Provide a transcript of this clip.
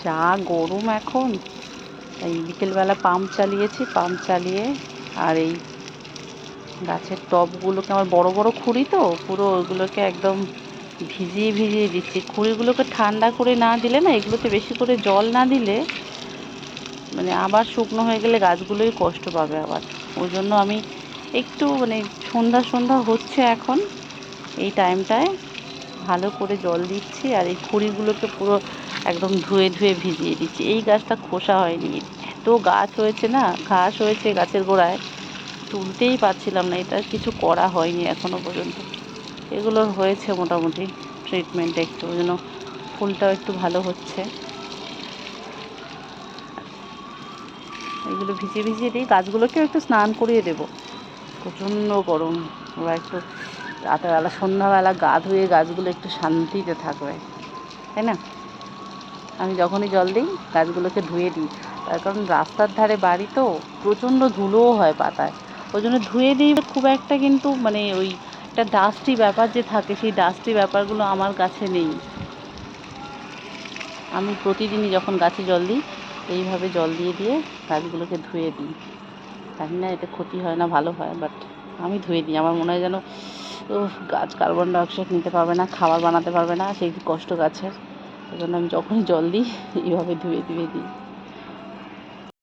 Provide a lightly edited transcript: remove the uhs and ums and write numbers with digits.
যা গরম এখন, এই বিকেলবেলা পাম্প চালিয়েছি, পাম্প চালিয়ে আর এই গাছের টবগুলোকে, আমার বড় বড় খুঁড়ি তো, পুরো ওইগুলোকে একদম ভিজিয়ে ভিজিয়ে দিচ্ছি। খুঁড়িগুলোকে ঠান্ডা করে না দিলে না, এগুলোতে বেশি করে জল না দিলে মানে আবার শুকনো হয়ে গেলে গাছগুলোই কষ্ট পাবে আবার। ওই জন্য আমি একটু মানে সন্ধ্যা সন্ধ্যা হচ্ছে এখন, এই টাইমটায় ভালো করে জল দিচ্ছি আর এই খুঁড়িগুলোকে পুরো একদম ধুয়ে ধুয়ে ভিজিয়ে দিচ্ছি। এই গাছটা খোসা হয়নি, এত গাছ হয়েছে না, ঘাস হয়েছে গাছের গোড়ায়, তুলতেই পারছিলাম না। এটা কিছু করা হয়নি এখনো পর্যন্ত। এগুলো হয়েছে মোটামুটি ট্রিটমেন্ট একটু, ওই জন্য ফুলটাও একটু ভালো হচ্ছে। এগুলো ভিজিয়ে ভিজিয়ে দিই, গাছগুলোকেও একটু স্নান করিয়ে দেবো। প্রচণ্ড গরম, ওরা একটু রাতেরবেলা সন্ধ্যাবেলা গা ধুয়ে গাছগুলো একটু শান্তিতে থাকবে, তাই না? আমি যখনই জল দিই গাছগুলোকে ধুয়ে দিই, তার কারণ রাস্তার ধারে বাড়ি তো, প্রচণ্ড ধুলোও হয় পাতায়, ওই জন্য ধুয়ে দিই খুব একটা। কিন্তু মানে ওই একটা ডাস্টি ব্যাপার যে থাকে, সেই ডাস্টি ব্যাপারগুলো আমার গাছে নেই। আমি প্রতিদিনই যখন গাছে জল দিই এইভাবে জল দিয়ে দিয়ে গাছগুলোকে ধুয়ে দিই। জানি না এতে ক্ষতি হয় না ভালো হয়, বাট আমি ধুয়ে দিই। আমার মনে হয় যেন গাছ কার্বন ডাইঅক্সাইড নিতে পারবে না, খাবার বানাতে পারবে না, সেই কষ্ট গাছের। ওই জন্য আমি যখনই জল দিই এইভাবে ধুয়ে ধুয়ে দিই।